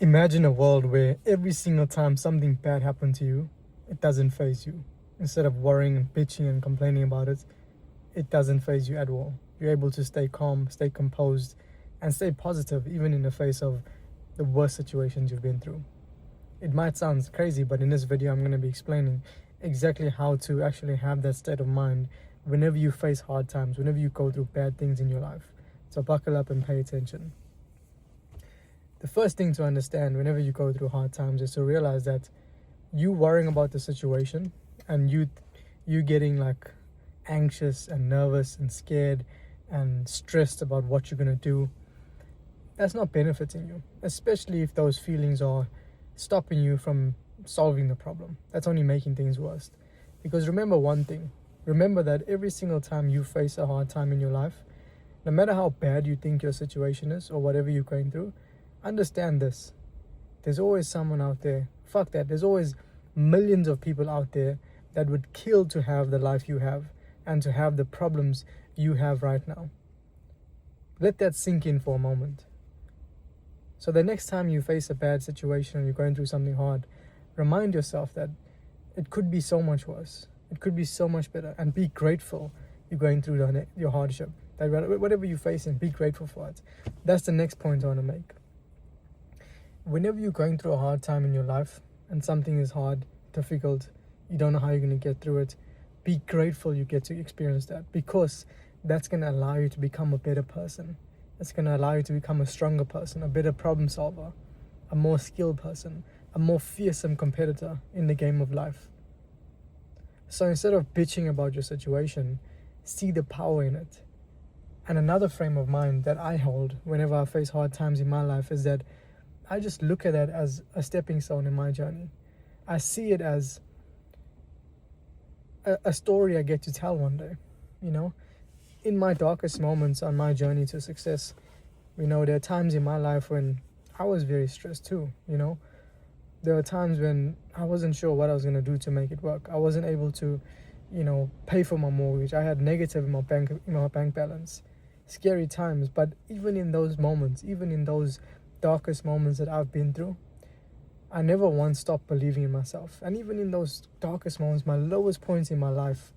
Imagine a world where every single time something bad happened to you, it doesn't faze you. Instead of worrying and bitching and complaining about it, it doesn't faze you at all. You're able to stay calm, stay composed, and stay positive even in the face of the worst situations you've been through. It might sound crazy, but in this video, I'm going to be explaining exactly how to actually have that state of mind whenever you face hard times, whenever you go through bad things in your life. So buckle up and pay attention. The first thing to understand whenever you go through hard times is to realize that you worrying about the situation and you getting like anxious and nervous and scared and stressed about what you're going to do, that's not benefiting you, especially if those feelings are stopping you from solving the problem. That's only making things worse. Because remember one thing, remember that every single time you face a hard time in your life, no matter how bad you think your situation is or whatever you're going through, understand this. There's always someone out there. Fuck that. There's always millions of people out there that would kill to have the life you have and to have the problems you have right now. Let that sink in for a moment. So the next time you face a bad situation and you're going through something hard, remind yourself that it could be so much worse. It could be so much better. And be grateful you're going through your hardship. That whatever you're facing, be grateful for it. That's the next point I want to make. Whenever you're going through a hard time in your life and something is hard, difficult, you don't know how you're going to get through it, be grateful you get to experience that, because that's going to allow you to become a better person. It's going to allow you to become a stronger person, a better problem solver, a more skilled person, a more fearsome competitor in the game of life. So instead of bitching about your situation, see the power in it. And another frame of mind that I hold whenever I face hard times in my life is that I just look at that as a stepping stone in my journey. I see it as a story I get to tell one day. You know, in my darkest moments on my journey to success, there are times in my life when I was very stressed too. There were times when I wasn't sure what I was going to do to make it work. I wasn't able to, pay for my mortgage. I had negative in my bank balance. Scary times. But even in those moments, even in those darkest moments that I've been through, I never once stopped believing in myself. And even in those darkest moments, my lowest points in my life,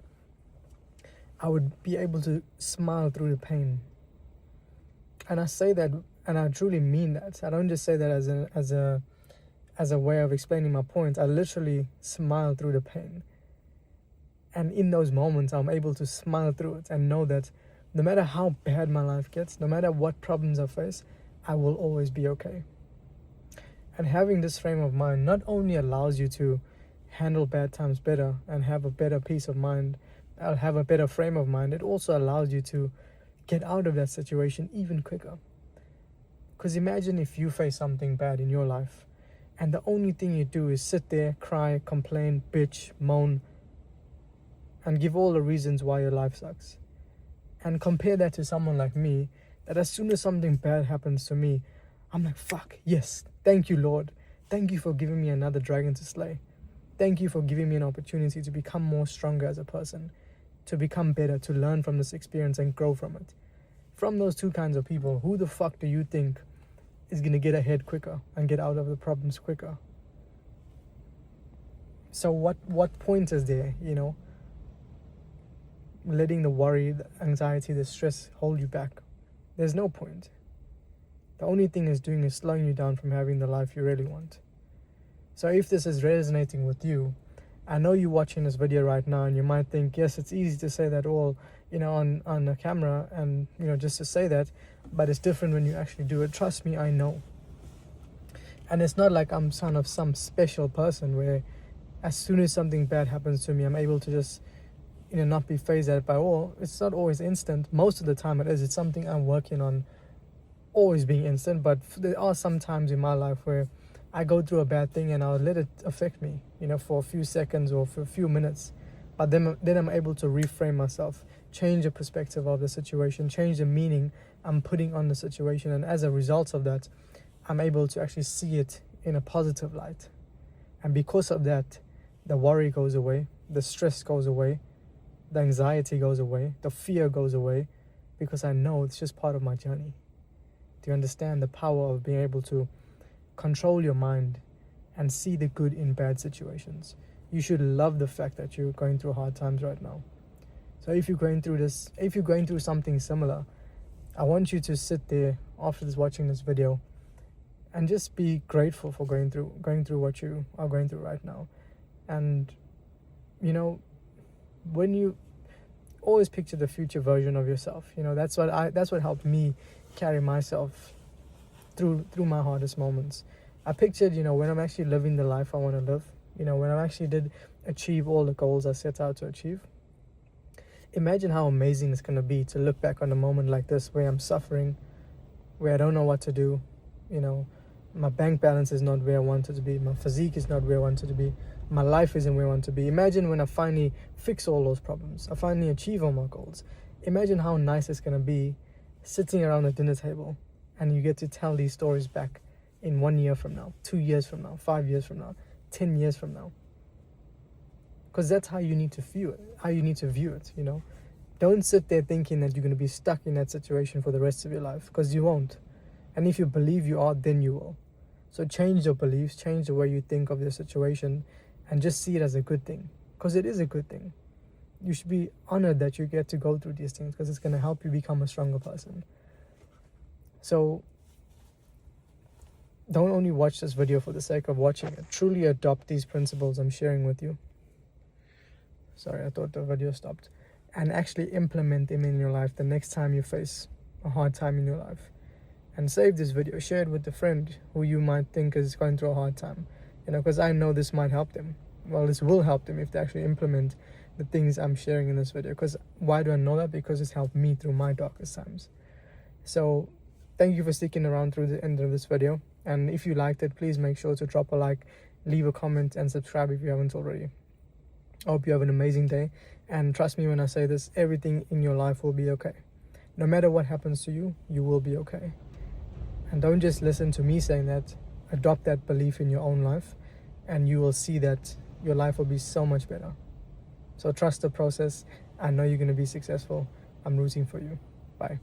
I would be able to smile through the pain. And I say that, and I truly mean that. I don't just say that as a way of explaining my point. I literally smile through the pain. And in those moments, I'm able to smile through it and know that no matter how bad my life gets, no matter what problems I face, I will always be okay. And having this frame of mind not only allows you to handle bad times better and have a better peace of mind, have a better frame of mind, it also allows you to get out of that situation even quicker. Because imagine if you face something bad in your life and the only thing you do is sit there, cry, complain, bitch, moan, and give all the reasons why your life sucks. And compare that to someone like me, that as soon as something bad happens to me, I'm like, fuck, yes, thank you, Lord. Thank you for giving me another dragon to slay. Thank you for giving me an opportunity to become more stronger as a person, to become better, to learn from this experience and grow from it. From those two kinds of people, who the fuck do you think is going to get ahead quicker and get out of the problems quicker? So what point is there, letting the worry, the anxiety, the stress hold you back? There's no point. The only thing it's doing is slowing you down from having the life you really want. So if this is resonating with you, I know you're watching this video right now and you might think, yes, it's easy to say that all, on a camera and, just to say that, but it's different when you actually do it. Trust me, I know. And it's not like I'm son of some special person where as soon as something bad happens to me, I'm able to just, not be phased at it by all. It's not always instant. Most of the time it is. It's something I'm working on always being instant, but there are some times in my life where I go through a bad thing and I'll let it affect me, for a few seconds or for a few minutes. But then I'm able to reframe myself, change the perspective of the situation, change the meaning I'm putting on the situation. And as a result of that, I'm able to actually see it in a positive light. And because of that, the worry goes away, the stress goes away, the anxiety goes away, the fear goes away, because I know it's just part of my journey. Do you understand the power of being able to control your mind and see the good in bad situations. You should love the fact that you're going through hard times right now. So if you're going through something similar, I want you to sit there after watching this video and just be grateful for going through what you are going through right now. And when you always picture the future version of yourself, that's what helped me carry myself through my hardest moments. I pictured, when I'm actually living the life I want to live, when I actually did achieve all the goals I set out to achieve. Imagine how amazing it's going to be to look back on a moment like this where I'm suffering, where I don't know what to do, my bank balance is not where I want it to be, my physique is not where I want it to be, my life isn't where I want to be. Imagine when I finally fix all those problems, I finally achieve all my goals. Imagine how nice it's going to be sitting around the dinner table and you get to tell these stories back in 1 year from now, 2 years from now, 5 years from now, 10 years from now. Because that's how you need to view it, Don't sit there thinking that you're going to be stuck in that situation for the rest of your life, because you won't. And if you believe you are, then you will. So change your beliefs, change the way you think of your situation, and just see it as a good thing, because it is a good thing. You should be honored that you get to go through these things, because it's going to help you become a stronger person. So don't only watch this video for the sake of watching it. Truly adopt these principles I'm sharing with you. Sorry, I thought the video stopped. And actually implement them in your life the next time you face a hard time in your life. And save this video, share it with a friend who you might think is going through a hard time. Because I know this might help them. Well, this will help them if they actually implement the things I'm sharing in this video. Because why do I know that? Because it's helped me through my darkest times. So thank you for sticking around through the end of this video. And if you liked it, please make sure to drop a like, leave a comment, and subscribe if you haven't already. I hope you have an amazing day. And trust me when I say this, everything in your life will be okay. No matter what happens to you, you will be okay. And don't just listen to me saying that. Adopt that belief in your own life, and you will see that your life will be so much better. So trust the process. I know you're going to be successful. I'm rooting for you. Bye.